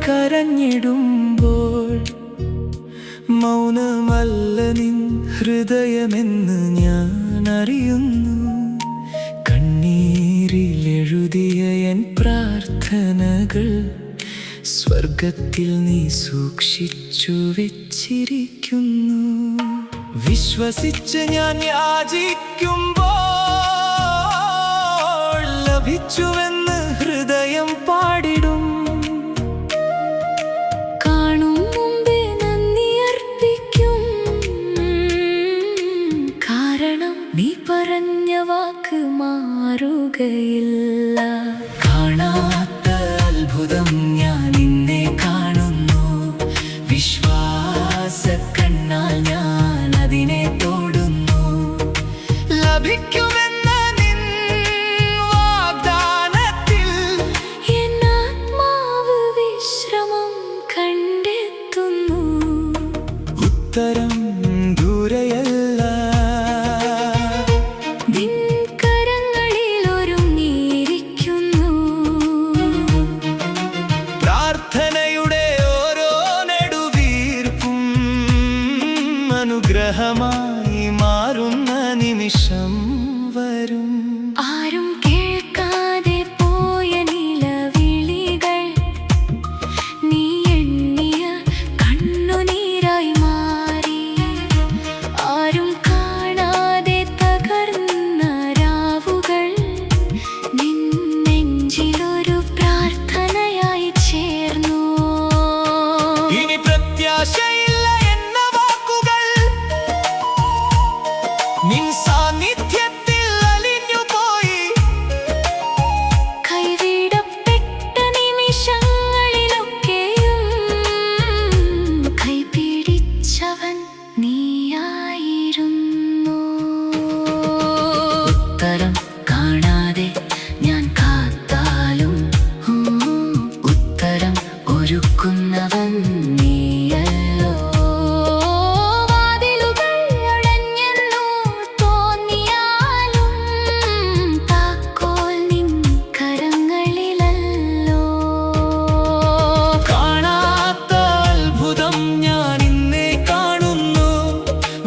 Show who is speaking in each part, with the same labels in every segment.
Speaker 1: കരഞ്ഞിടുമ്പോൾ മൗനമല്ല നിൻ ഹൃദയമെന്ന് ഞാൻ അറിയുന്നു. കണ്ണീരിലെഴുതിയ എൻ പ്രാർത്ഥനകൾ സ്വർഗത്തിൽ നീ സൂക്ഷിച്ചു വെച്ചിരിക്കുന്നു. വിശ്വസിച്ച് ഞാൻ യാചിക്കുമ്പോൾ ലഭിച്ചുവെന്ന് ഹൃദയം പാടിടും.
Speaker 2: കാണും മുമ്പേ നന്ദി അർപ്പിക്കും, കാരണം നീ പറഞ്ഞ വാക്ക് മാറുകയില്ല.
Speaker 1: കാണാത്ത അത്ഭുതം ഞാൻ നിന്നെ കാണുന്നു. വിശ്വാസ കണ്ണാൽ ഞാൻ അതിനെ തൊടുന്നു. ലഭിക്കുമെന്ന നിൻ വാഗ്ദാനത്തിൽ
Speaker 2: എൻ ആത്മാവ് വിശ്രമം കണ്ടെത്തുന്നു.
Speaker 1: ഉത്തരം ദൂരെയല്ല,
Speaker 2: നിൻ കരങ്ങളിൽ ഒരുങ്ങിയിരിക്കുന്നു.
Speaker 1: പ്രാർത്ഥനയുടെ ഓരോ നെടുവീർപ്പും അനുഗ്രഹമായി മാറുന്ന നിമിഷം വരും.
Speaker 2: ആരും കേൾക്കാതെ പോയ നിലവിളികൾ നീ എണ്ണിയ കണ്ണുനീരായി മാറി. ആരും കാണാതെ തകർന്ന രാവുകൾ നിൻ നെഞ്ചിലൊരു പ്രാർത്ഥനയായി ചേർന്നു.
Speaker 1: ഇനി പ്രത്യാശയില്ല എന്ന വാക്കുകൾ നിൻ സാന്നിധ്യത്തിൽ അലിഞ്ഞുപോയി.
Speaker 2: കൈവിടപ്പെട്ട നിമിഷങ്ങളിലൊക്കെയും കൈപിടിച്ചവൻ നീയായിരുന്നു.
Speaker 1: ഉത്തരം കാണാതെ ഞാൻ കാത്താലും ഉത്തരം ഒരുക്കുന്നവൻ നീയല്ലോ.
Speaker 2: വാതിലുകൾ അടഞ്ഞെന്നു തോന്നിയാലും താക്കോൽ നിൻ കരങ്ങളിലല്ലോ.
Speaker 1: കാണാത്ത അത്ഭുതം ഞാൻ ഇന്നേ കാണുന്നു.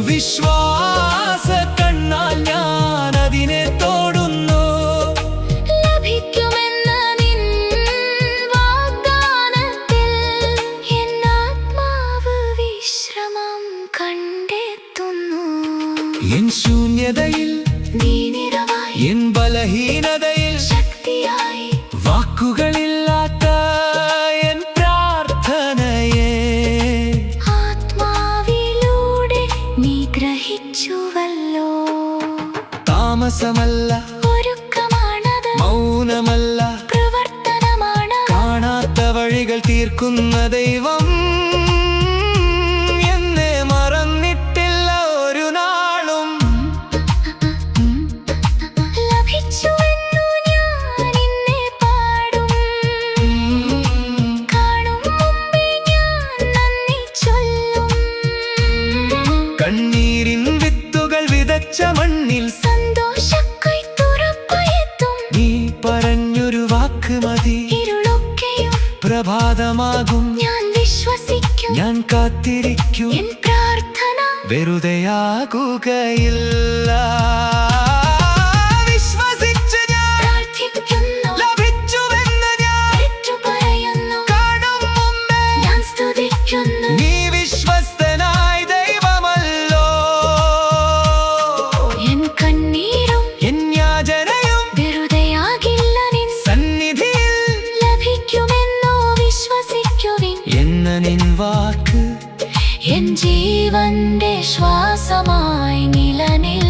Speaker 1: വിശ്വാസ കണ്ണാൽ ഞാൻ അതിനെ തൊടുന്നു.
Speaker 2: ലഭിക്കുമെന്ന നിൻ വാഗ്ദാനത്തിൽ എൻ ആത്മാവ് വിശ്രമം കണ്ടെത്തുന്നു.
Speaker 1: എൻ ശൂന്യതയിൽ
Speaker 2: നീ നിറവായി,
Speaker 1: എൻ ബലഹീനതയിൽ
Speaker 2: ശക്തിയായി,
Speaker 1: വാക്കുകളില്ലാത്ത എൻ പ്രാർത്ഥനയെ
Speaker 2: ആത്മാവിലൂടെ നീ ഗ്രഹിച്ചുവല്ലോ.
Speaker 1: താമസമല്ല,
Speaker 2: ഒരുക്കമാണത്,
Speaker 1: മൗനമല്ല,
Speaker 2: പ്രവർത്തനമാണ്.
Speaker 1: കാണാത്ത വഴികൾ തീർക്കുന്ന ദൈവം എന്നെ മറന്നിട്ടില്ല ഒരു നാളും.
Speaker 2: ലഭിച്ചുവെന്നു ഞാൻ നിന്നെ പാടും, കാണും മുമ്പേ ഞാൻ നന്ദി ചൊല്ലും.
Speaker 1: കണ്ണീരിൻ വിത്തുകൾ വിതച്ച മണ്ണിൽ
Speaker 2: സന്തോഷക്കൊയ്ത്തുറപ്പായെത്തും.
Speaker 1: നീ പറഞ്ഞൊരു വാക്ക് മതി,
Speaker 2: ഇരുളൊക്കെയും
Speaker 1: പ്രഭാതമാകും.
Speaker 2: ഞാൻ വിശ്വസിക്കും,
Speaker 1: ഞാൻ കാത്തിരിക്കും,
Speaker 2: എൻ പ്രാർത്ഥന
Speaker 1: വെറുതെയാകുകയില്ല. വിശ്വസിച്ച് ഞാൻ
Speaker 2: പ്രാർത്ഥിക്കുന്നു,
Speaker 1: ലഭിച്ചുവെന്ന് ഞാൻ
Speaker 2: ഏറ്റുപറയുന്നു.
Speaker 1: കാണും മുമ്പേ
Speaker 2: ഞാൻ സ്തുതിക്കുന്നു,
Speaker 1: നീ വിശ്വസ്തനായ ദൈവമല്ലോ.
Speaker 2: എൻ കണ്ണീരും
Speaker 1: എൻ യാചനയും
Speaker 2: വെറുതെയാകില്ല നിൻ
Speaker 1: സന്നിധിയിൽ
Speaker 2: ലഭിക്കുമെന്നോ വിശ്വസിക്കുവിൻ.
Speaker 1: എന്ന നിൻ വാക്ക്
Speaker 2: എൻ ജീവന്റെ ശ്വാസമായി നിലനിൽ